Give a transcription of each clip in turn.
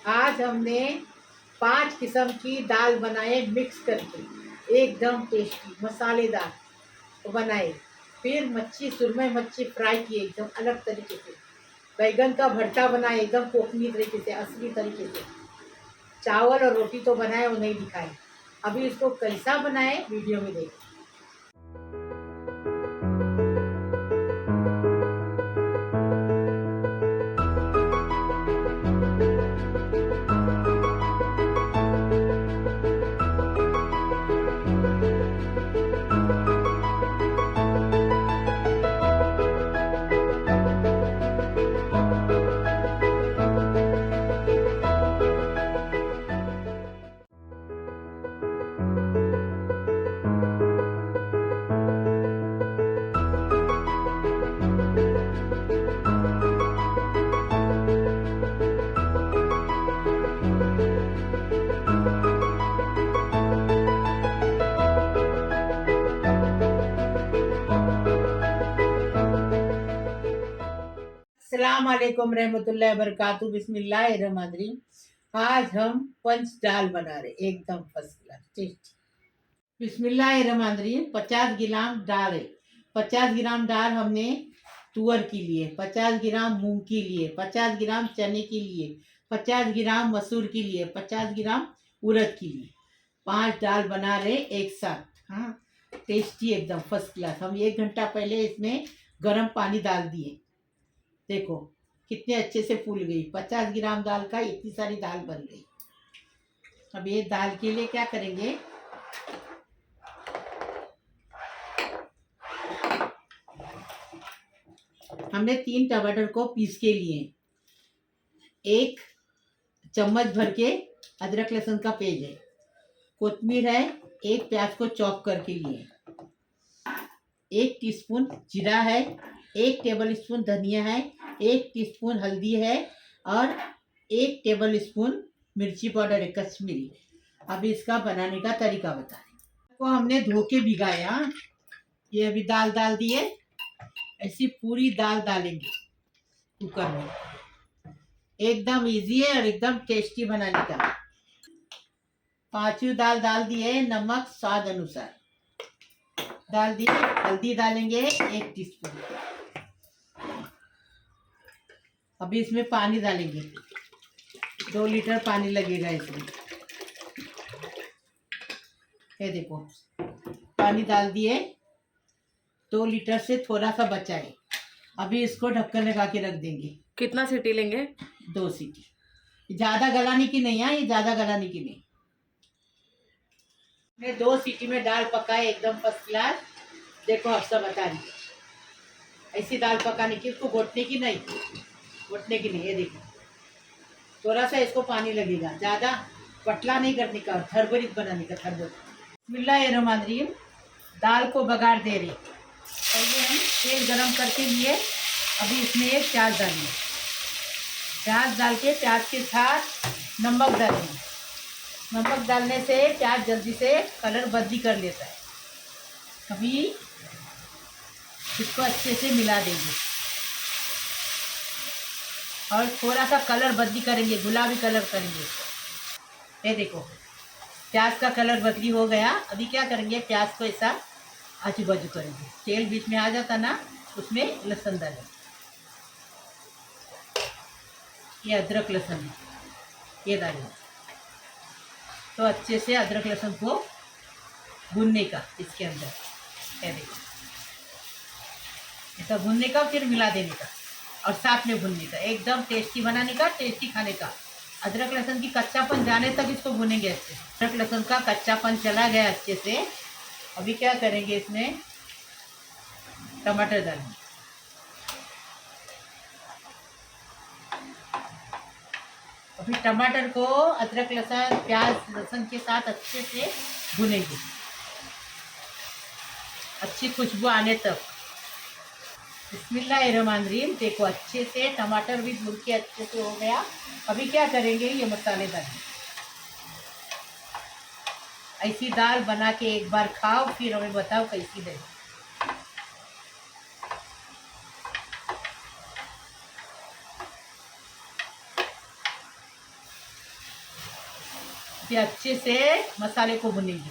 आज हमने 5 किस्म की दाल बनाए मिक्स करके, एकदम टेस्टी मसालेदार बनाए। फिर मच्छी सुरमई मच्छी फ्राई की एकदम अलग तरीके से। बैगन का भरता बनाए एकदम कोकनी तरीके से, असली तरीके से। चावल और रोटी तो बनाए, वो नहीं दिखाए। अभी इसको कैसा बनाए वीडियो में देखें। अस्सलाम वालेकुम रहमतुल्लाहि बरकातहू। बिस्मिल्लाहिर्रहमानिर्रहीम। आज हम पंच दाल बना रहे, एकदम फर्स्ट क्लास टेस्टी। बिस्मिल्लाहिर्रहमानिर्रहीम। 50 ग्राम दाल है। 50 ग्राम दाल हमने तुअर की लिए, 50 ग्राम मूंग की लिए, 50 ग्राम चने की लिए, 50 ग्राम मसूर की लिए, 50 ग्राम उड़द की लिए। 5 दाल बना रहे एक साथ। हाँ, टेस्टी एकदम फर्स्ट क्लास। हम 1 घंटा पहले इसमें गर्म पानी डाल दिए। देखो कितने अच्छे से फूल गई। 50 ग्राम दाल का इतनी सारी दाल बन गई। अब ये दाल के लिए क्या करेंगे, हमने 3 टमाटर को पीस के लिए, 1 चम्मच भर के अदरक लहसुन का पेस्ट है, कोतमीर है, 1 प्याज को चॉप करके लिए, 1 टीस्पून जीरा है, 1 टेबल स्पून धनिया है, 1 टीस्पून हल्दी है और 1 टेबल स्पून मिर्ची पाउडर है, कश्मीरी। अब इसका बनाने का तरीका बता रहे को हमने धो के भिगाया। ये अभी दाल डाल दिए, ऐसी पूरी दाल डालेंगे कुकर में। एकदम इजी है और एकदम टेस्टी बनाने का। 5 दाल डाल दिए, नमक स्वाद अनुसार डाल दिए, हल्दी डालेंगे 1 टीस्पून। अभी इसमें पानी डालेंगे, 2 लीटर पानी लगेगा इसमें। ये देखो पानी डाल दिए, 2 लीटर से थोड़ा सा बचा है। अभी इसको ढक्कन लगा के रख देंगे। कितना सीटी लेंगे? 2 सीटी। ज्यादा गलाने की नहीं है, ये ज्यादा गलाने की नहीं। मैं 2 सीटी में दाल पकाए एकदम फर्स्ट क्लास। देखो अब सब बता रही, ऐसी दाल पकाने की, इसको घोटने की नहीं, घोटने की नहीं। ये देखो थोड़ा सा इसको पानी लगेगा, ज्यादा पतला नहीं करने का, थरबरीत बनाने का, थरबरीत। बिस्मिल्लाहिर्रहमानिर्रहीम। दाल को बघार दे रहे। पहले हम तेल गरम करके लिए, अभी इसमें एक प्याज डालेंगे। प्याज डाल के प्याज के साथ नमक डालेंगे। नमक डालने से प्याज जल्दी से कलर बदली कर लेता है। अभी इसको अच्छे से मिला देंगे और थोड़ा सा कलर बदली करेंगे, गुलाबी कलर करेंगे। ये देखो प्याज का कलर बदली हो गया। अभी क्या करेंगे, प्याज को ऐसा आजू बाजू करेंगे। तेल बीच में आ जाता ना, उसमें लहसुन डालेंगे। ये अदरक लहसुन है, ये डालेंगे। तो अच्छे से अदरक लहसुन को भूनने का इसके अंदर। ये देखो ऐसा भूनने का, फिर मिला देने का और साथ में भूनने का। एकदम टेस्टी बनाने का, टेस्टी खाने का। अदरक लहसुन की कच्चापन जाने तक इसको भूनेंगे अच्छे से। अदरक लहसुन का कच्चापन चला गया अच्छे से। अभी क्या करेंगे, इसमें टमाटर डालेंगे। अभी टमाटर को अदरक लहसुन प्याज लहसुन के साथ अच्छे से भुनेंगे, अच्छी खुशबू आने तक। बिस्मिल्लाहिर्रहमानिर्रहीम। देखो अच्छे से टमाटर भी भून के अच्छे से हो गया। अभी क्या करेंगे, ये मसाले डालेंगे। ऐसी दाल बना के एक बार खाओ, फिर हमें बताओ कैसी लगी। फिर अच्छे से मसाले को भुनेंगे।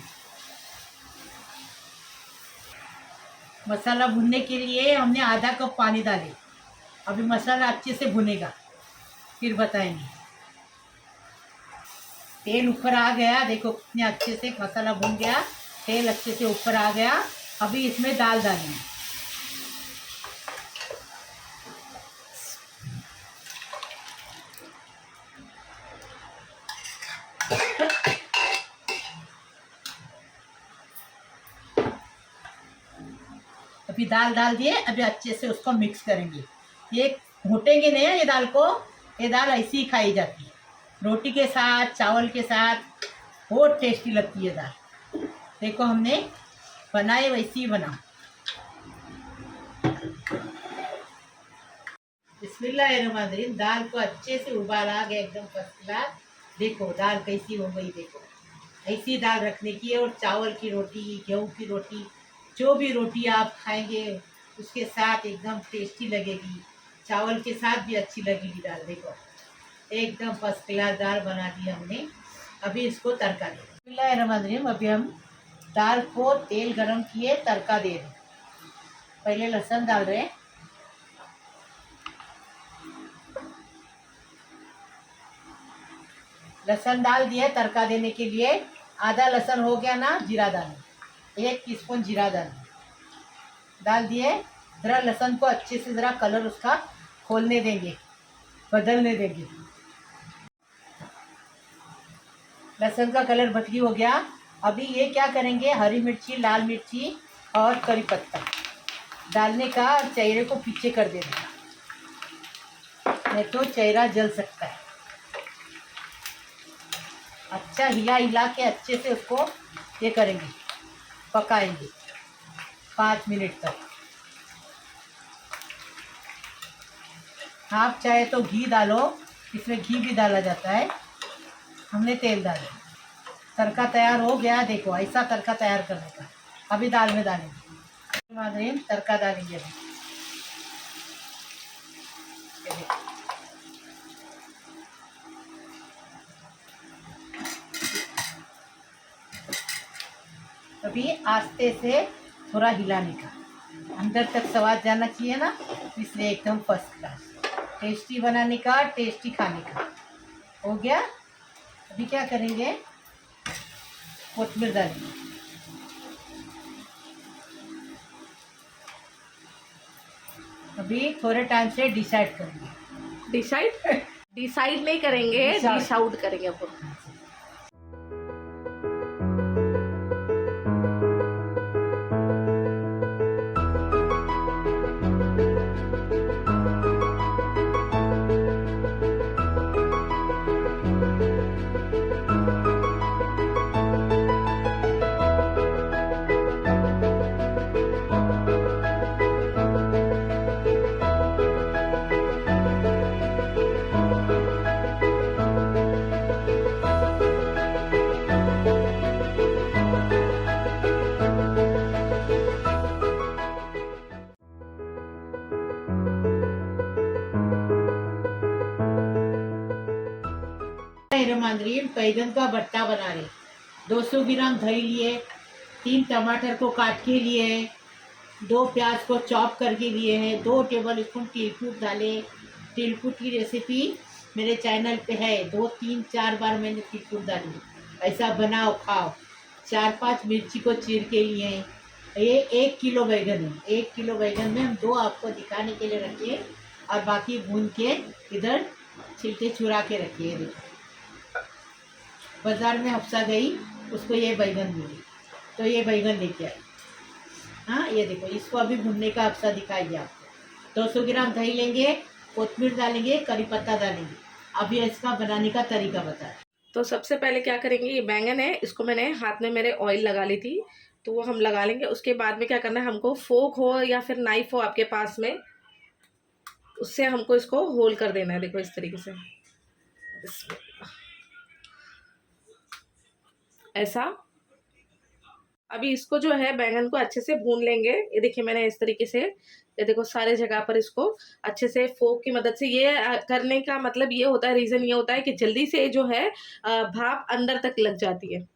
मसाला भुनने के लिए हमने आधा कप पानी डाले। अभी मसाला अच्छे से भुनेगा, फिर बताएंगे। तेल ऊपर आ गया, देखो कितने अच्छे से मसाला भुन गया, तेल अच्छे से ऊपर आ गया। अभी इसमें दाल डालेंगे। अभी दाल डाल दिए, अभी अच्छे से उसको मिक्स करेंगे। ये घोटेंगे नहीं ये दाल को, ये दाल ऐसी ही खाई जाती है, रोटी के साथ, चावल के साथ, बहुत टेस्टी लगती है दाल। देखो हमने बनाए वैसी ही बना। बिस्मिल्लाहिर्रहमानिर्रहीम। दाल को अच्छे से उबाल आ गया, एकदम फर्स्ट क्लास। देखो दाल कैसी हो गई, देखो ऐसी दाल रखने की है। और चावल की रोटी, गेहूँ की रोटी, जो भी रोटी आप खाएंगे उसके साथ एकदम टेस्टी लगेगी। चावल के साथ भी अच्छी लगेगी दाल। देखो एकदम फर्स्ट क्लास दाल बना दी हमने। अभी इसको तड़का दे। बिस्मिल्लाहिर्रहमानिर्रहीम। अभी हम दाल को तेल गरम किए, तड़का दे रहे। पहले लहसुन डाल रहे, लहसुन डाल दिए तड़का देने के लिए। आधा लहसुन हो गया ना, जीरा डालें, 1 टीस्पून जीरा डाल दिए। ज़रा लहसुन को अच्छे से ज़रा कलर उसका खोलने देंगे, बदलने देंगे। लहसुन का कलर बदली हो गया। अभी ये क्या करेंगे, हरी मिर्ची, लाल मिर्ची और करी पत्ता डालने का, और चेहरे को पीछे कर देने का, नहीं तो चेहरा जल सकता है। अच्छा हिला हिला के अच्छे से उसको ये करेंगे, पकाएंगे 5 मिनट तक। आप चाहे तो घी डालो, इसमें घी भी डाला जाता है, हमने तेल डाला। तड़का तैयार हो गया, देखो ऐसा तड़का तैयार करने का। अभी दाल में डालेंगे, तड़का डालेंगे अभी आस्ते से थोड़ा हिलाने का, अंदर तक स्वाद जाना चाहिए ना, इसलिए एकदम फर्स्ट क्लास टेस्टी बनाने का, टेस्टी खाने का हो गया। अभी क्या करेंगे, कोथिमीर डालेंगे। अभी थोड़े टाइम से डिसाइड करेंगे। डिसाइड डिसाइड नहीं करेंगे, डिश आउट करेंगे अब। बैगन का भट्टा बना रहे। 200 ग्राम दही लिए, 3 टमाटर को काट के लिए, 2 प्याज को चॉप करके लिए हैं, 2 टेबल स्पून तिलकुट डाले। तिलकुट की रेसिपी मेरे चैनल पे है, 2 3 4 बार मैंने तिलकुट डाली। ऐसा बनाओ खाओ। 4-5 मिर्ची को चीर के लिए। ये 1 किलो बैगन है। 1 किलो बैगन में हम 2 आपको दिखाने के लिए रखे, और बाकी भून के इधर छिलके चुरा के रखिए। देखो बाज़ार में हफ्सा गई, उसको ये बैगन मिली, तो ये बैगन लेके आई। हाँ ये देखो, इसको अभी भुनने का हफ्सा दिखाइए आपको। 200 ग्राम दही लेंगे, कोथिमीर डालेंगे, करी पत्ता डालेंगे। अभी इसका बनाने का तरीका बताएं। तो सबसे पहले क्या करेंगे, ये बैंगन है, इसको मैंने हाथ में मेरे ऑयल लगा ली थी, तो वो हम लगा लेंगे। उसके बाद में क्या करना है, हमको फोक हो या फिर नाइफ हो आपके पास में, उससे हमको इसको होल कर देना है। देखो इस तरीके से, ऐसा। अभी इसको जो है बैंगन को अच्छे से भून लेंगे। ये देखिए मैंने इस तरीके से ये देखो सारे जगह पर इसको अच्छे से फोक की मदद से, ये करने का मतलब ये होता है, रीज़न ये होता है कि जल्दी से जो है भाप अंदर तक लग जाती है।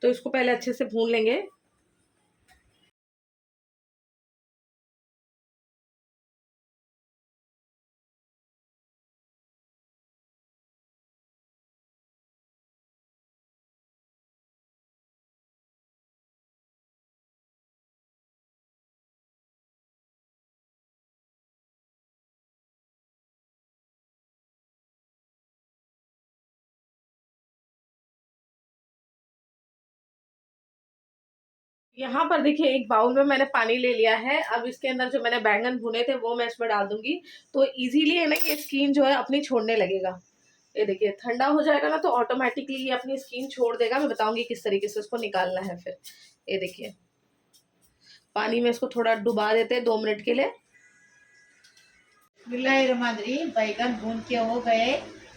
तो इसको पहले अच्छे से भून लेंगे। यहाँ पर देखिए एक बाउल में मैंने पानी ले लिया है। अब इसके अंदर जो मैंने बैंगन भुने थे वो मैं इसमें डाल दूंगी। तो इजीली है ना ये स्किन जो है अपनी छोड़ने लगेगा। ये देखिए ठंडा हो जाएगा ना तो ऑटोमेटिकली ये अपनी स्किन छोड़ देगा। मैं बताऊंगी किस तरीके से उसको निकालना है फिर। ये देखिए पानी में इसको थोड़ा डुबा देते हैं 2 मिनट के लिए। बिस्मिल्लाहिर्रहमानिर्रहीम। बैगन भून के हो गए,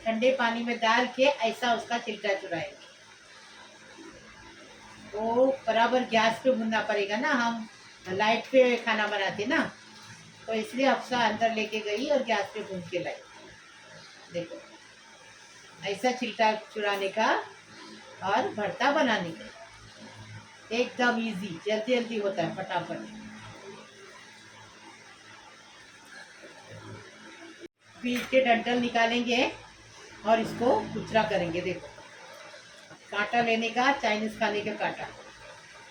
ठंडे पानी में डाल के ऐसा उसका छिलका चुराएंगे। तो बराबर गैस पे भूनना पड़ेगा ना, हम लाइट पे खाना बनाते ना, तो इसलिए अफसा अंदर लेके गई और गैस पे भून के लाई। देखो ऐसा छिलका चुराने का और भरता बनाने का एकदम इजी, जल्दी जल्दी होता है, फटाफट। फिर इसके डंठल निकालेंगे और इसको कुचरा करेंगे। देखो कांटा लेने का, चाइनीज खाने का कांटा,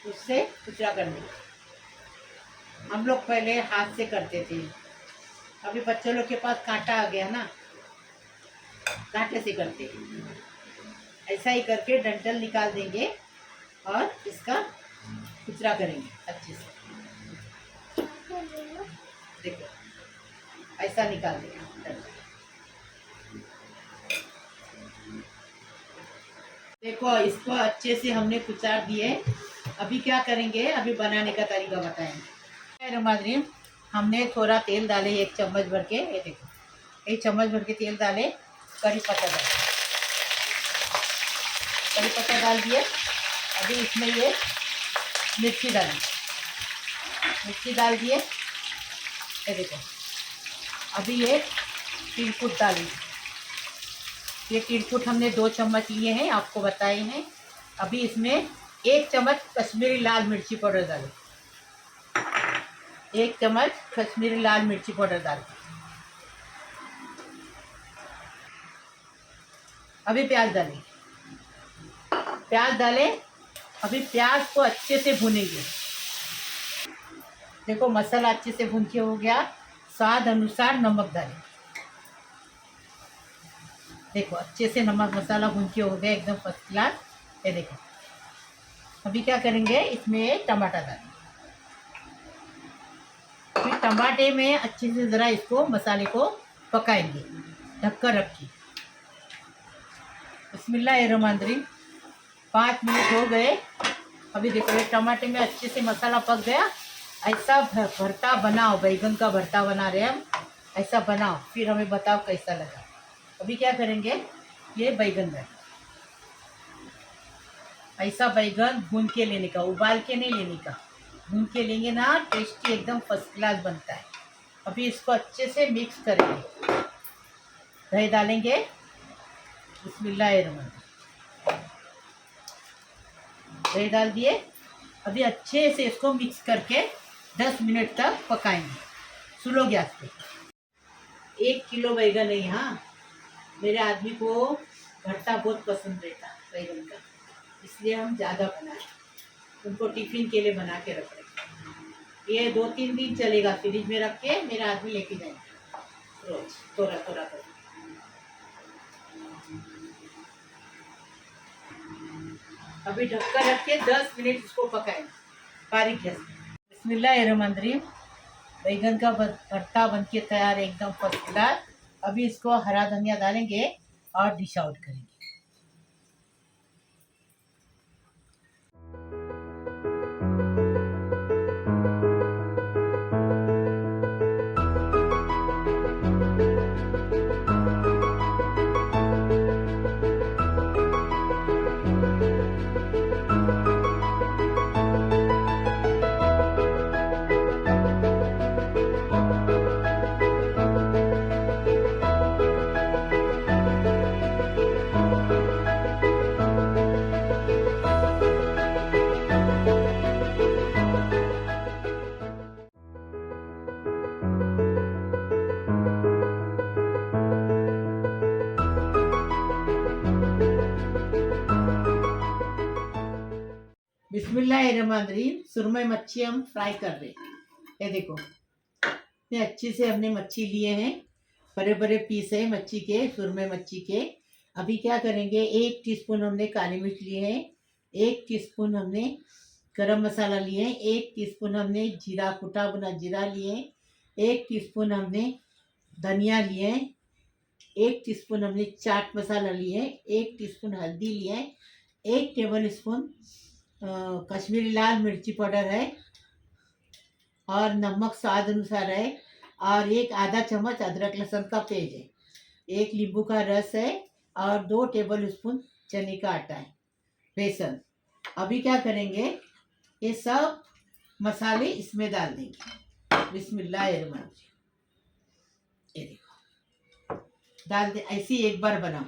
उससे कुचरा करने का। हम लोग पहले हाथ से करते थे, अभी बच्चों लोग के पास कांटा आ गया ना, कांटे से करते हैं। ऐसा ही करके डंठल निकाल देंगे और इसका कुचरा करेंगे अच्छे से। देखो ऐसा निकाल देंगे डंठल। देखो इसको अच्छे से हमने कुचार दिए। अभी क्या करेंगे, अभी बनाने का तरीका बताएंगे। रमाद्रीम, हमने थोड़ा तेल डाले 1 चम्मच भर के। ये देखो 1 चम्मच भर के तेल डाले। कड़ी पत्ता डाल दिए। अभी इसमें ये मिर्ची डाल दिए। ये देखो अभी ये तिलकुट डाली। ये तिलकुट हमने 2 चम्मच लिए हैं, आपको बताए हैं। अभी इसमें 1 चम्मच कश्मीरी लाल मिर्ची पाउडर डालें। 1 चम्मच कश्मीरी लाल मिर्ची पाउडर डालें। अभी प्याज डालें। अभी प्याज को अच्छे से भुनेंगे। देखो मसाला अच्छे से भुन के हो गया। स्वाद अनुसार नमक डालें। देखो अच्छे से नमक मसाला भुन के हो गया एकदम फर्स्ट क्लास। ये देखो अभी क्या करेंगे, इसमें टमाटर डालेंगे। फिर टमाटे में अच्छे से ज़रा इसको मसाले को पकाएंगे ढककर रखिए। बिस्मिल्लाहिर्रहमानिर्रहीम। 5 मिनट हो गए। अभी देखो ये टमाटे में अच्छे से मसाला पक गया। ऐसा भरता बनाओ, बैगन का भरता बना रहे हम, ऐसा बनाओ, फिर हमें बताओ कैसा लगा। अभी क्या करेंगे, ये बैगन है, ऐसा बैगन भून के लेने का, उबाल के नहीं लेने का। भून के लेंगे ना टेस्टी एकदम फर्स्ट क्लास बनता है। अभी इसको अच्छे से मिक्स करेंगे। दही डालेंगे। बिस्मिल्लाहिर्रहमानिर्रहीम। दही डाल दिए। अभी अच्छे से इसको मिक्स करके 10 मिनट तक पकाएंगे स्लो गैस पे। 1 किलो बैगन है यहाँ। मेरे आदमी को भरता बहुत पसंद रहता बैगन का, इसलिए हम ज़्यादा बनाए। उनको टिफ़िन के लिए बना के रख रहे। ये 2-3 दिन चलेगा, फ्रिज में रख के मेरा आदमी लेके जाएंगे रोज थोड़ा थोड़ा कर। अभी ढककर रख के 10 मिनट इसको पकाएंगे बारीक गैस में। बिस्मिल्लाहिर्रहमानिर्रहीम। बैगन का भरता बन के तैयार है एकदम फर्स्ट क्लास। अभी इसको हरा धनिया डालेंगे और डिश आउट करेंगे। बिस्मिल्लाहिर्रहमानिर्रहीम। सुरमई मच्छी हम फ्राई कर रहे हैं। ये देखो, इतने अच्छी से हमने मच्छी लिए हैं, बड़े बड़े पीस है मच्छी के, सुरमई मच्छी के। अभी क्या करेंगे, 1 टीस्पून हमने काली मिर्च लिए हैं, 1 टीस्पून हमने गरम मसाला लिए हैं, 1 टीस्पून हमने जीरा, कुटा भुना जीरा लिए हैं, 1 टीस्पून हमने धनिया लिए हैं, 1 टीस्पून हमने चाट मसाला लिए हैं, 1 टीस्पून हल्दी लिए हैं, 1 टेबल स्पून कश्मीरी लाल मिर्ची पाउडर है, और नमक स्वाद अनुसार है, और एक आधा चम्मच अदरक लहसुन का पेस्ट है, 1 नींबू का रस है, और 2 टेबल स्पून चने का आटा है, बेसन। अभी क्या करेंगे, ये सब मसाले इसमें डाल देंगे। बिस्मिल्लाहिर्रहमानिर्रहीम। ये देखो, डाल दे। ऐसी एक बार बनाओ,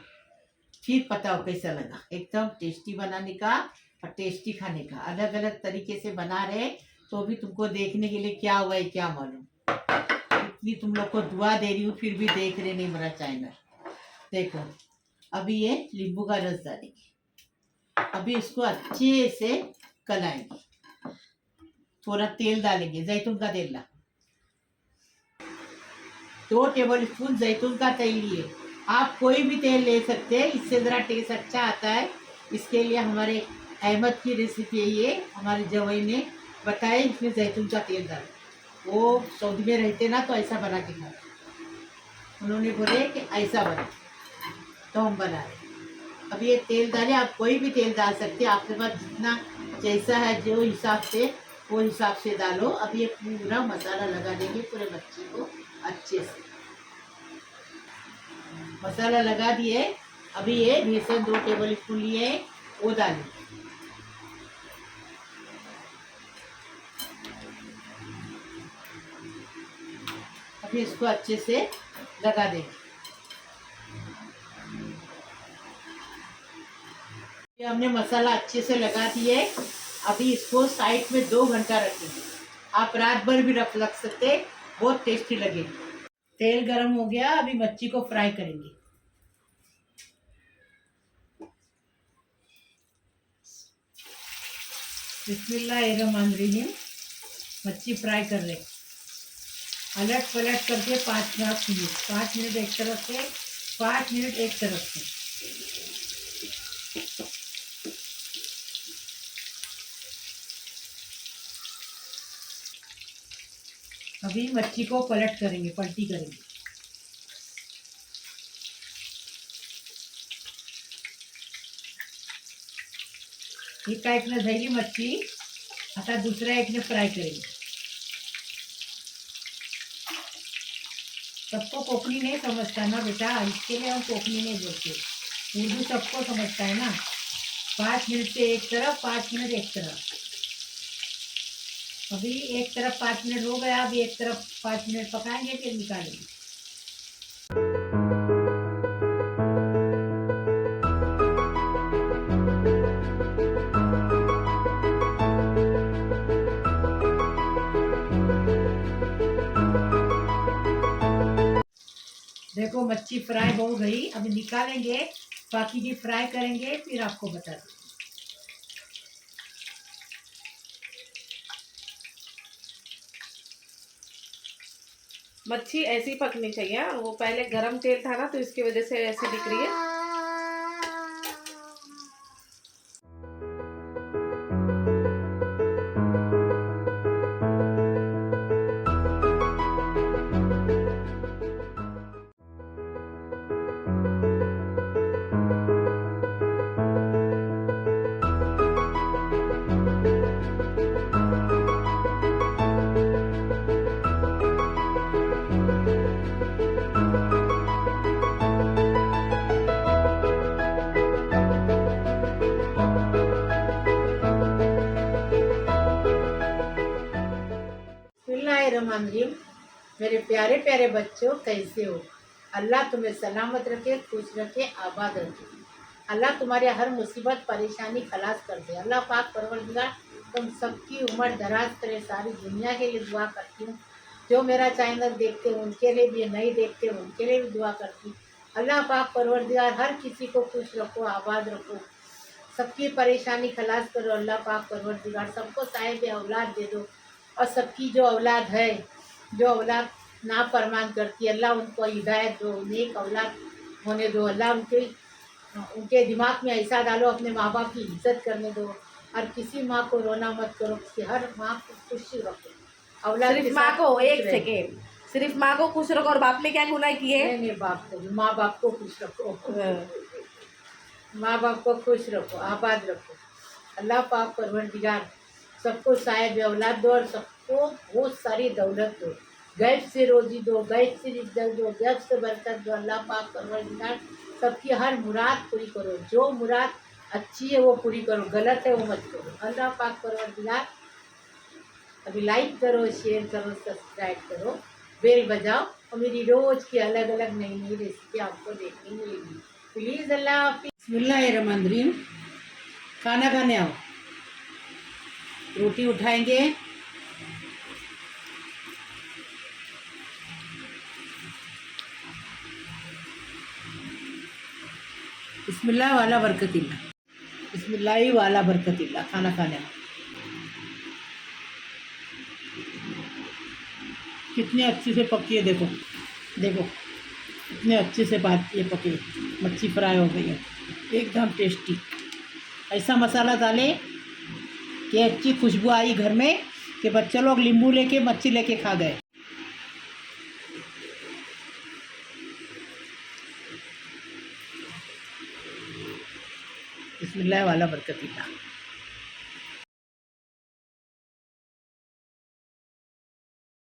फिर पता हो कैसा लगा। एकदम टेस्टी बनाने का और टेस्टी खाने का। अलग अलग तरीके से बना रहे, तो भी तुमको देखने के लिए क्या हुआ है क्या मालूम। इतनी तुम लोग को दुआ दे रही हूँ, फिर भी देख रहे नहीं मेरा चैनल। देखो, अभी ये नींबू का रस डालेंगे। अभी इसको अच्छे से कलाएंगे। थोड़ा तेल डालेंगे, जैतून का तेल ला, 2 टेबल स्पून जैतून का तेल लिए। आप कोई भी तेल ले सकते हैं, इससे ज़रा टेस्ट अच्छा आता है। इसके लिए हमारे अहमद की रेसिपी है ये, हमारे जवाई ने बताया, इसमें जैतून का तेल डाल। वो सऊदी में रहते ना, तो ऐसा बना के खाते। उन्होंने बोले कि ऐसा बना, तो हम बना रहे। अब ये तेल डाले, आप कोई भी तेल डाल सकते हैं, आपके पास जितना जैसा है जो हिसाब से, वो हिसाब से डालो। अब ये पूरा मसाला लगा देंगे पूरे मच्छी को अच्छे से। मसाला लगा दिए। अभी ये बेसन 2 टेबल स्पून लिए हैं, वो डालेंगे। अभी इसको अच्छे से लगा देंगे। ये हमने मसाला अच्छे से लगा दिए। अभी इसको साइड में 2 घंटा रखेंगे। आप रात भर भी रख सकते, बहुत टेस्टी लगेगी। तेल गरम हो गया, अभी मच्छी को फ्राई करेंगे। बिस्मिल्लाहिर्रहमानिर्रहीम। मच्छी फ्राई कर रहे, अलट पलट करके 5 मिनट, 5 मिनट एक तरफ से, 5 मिनट एक तरफ से। अभी मच्छी को पलट करेंगे, पलटी करेंगे। एक टाइपनं झाली मच्छी, आता दुसऱ्या एकने फ्राय करेंगे। सबको कोकणी नहीं समझता ना बेटा, इसके लिए हम कोकणी नहीं बोलते, उर्दू सबको समझता है ना। 5 मिनट से एक तरफ, 5 मिनट एक तरफ। अभी एक तरफ 5 मिनट हो गया, अभी एक तरफ 5 मिनट पकाएंगे, फिर निकालेंगे। देखो मच्छी फ्राई हो गई, अभी निकालेंगे, बाकी भी फ्राई करेंगे, फिर आपको बता दें। मच्छी ऐसी पकनी चाहिए। वो पहले गरम तेल था ना, तो इसकी वजह से ऐसी दिख रही है। बिस्मिल्लाहिर्रहमानिर्रहीम। मेरे प्यारे प्यारे बच्चों, कैसे हो? अल्लाह तुम्हें सलामत रखे, खुश रखे, आबाद रखे। अल्लाह तुम्हारे हर मुसीबत परेशानी खलास कर दे। अल्लाह पाक परवरदिगार तुम सबकी उम्र दराज करे। सारी दुनिया के लिए दुआ करती हूँ। जो मेरा चैनल देखते हैं उनके लिए भी, नहीं देखते हैं उनके लिए भी दुआ करती हूँ। अल्लाह पाक परवरदिगार हर किसी को खुश रखो, आबाद रखो, सबकी परेशानी खलास करो अल्लाह पाक परवरदिगार, सबको साहिब औलाद दे दो। और सबकी जो औलाद है, जो औलाद नाफरमान करती है, अल्लाह उनको हिदायत दो, नेक औलाद होने दो। अल्लाह उनके दिमाग में ऐसा डालो, अपने माँ बाप की इज्जत करने दो। और किसी माँ को रोना मत करो, कि हर माँ को खुश रखो, औलाद के सिर्फ माँ साथ को, खुश एक रहे। सेकेंड, सिर्फ माँ को खुश रखो। और बाप ने क्या गुनाह किए? नहीं बाप को भी, माँ बाप को खुश रखो, हाँ। माँ बाप को खुश रखो, आबाद रखो। अल्लाह पाक परवरदिगार सबको साहिब औलाद दो और सबको बहुत सारी दौलत दो, गैब से रोजी दो, गैब से इज्जत दो, गैब से बरकत दो। अल्लाह पाक परवरदिगार सबकी हर मुराद पूरी करो, जो मुराद अच्छी है वो पूरी करो, गलत है वो मत करो। अल्लाह पाक परवरदिगार अभी लाइक करो, शेयर करो, सब्सक्राइब करो, बेल बजाओ और मेरी रोज़ की अलग अलग नई नई रेसिपी आपको देखने मिलेगी। प्लीज़ अल्लाह हाफिज़। बिस्मिल्लाहिर्रहमानिर्रहीम। खाना खाने आओ, रोटी उठाएंगे। बिस्मिल्लाह वाला बरकतिल्ला, बिस्मिल्लाह वाला बरकतिल्ला। खाना खाने आओ। कितनी अच्छी से पकी है, देखो देखो कितने अच्छे से ये पकी है। मच्छी फ्राई हो गई है, एकदम टेस्टी। ऐसा मसाला डाले कि अच्छी खुशबू आई घर में, कि बच्चे लोग नींबू लेके मच्छी लेके खा गए। बिस्मिल्लाह वाला बरकतिल्ला।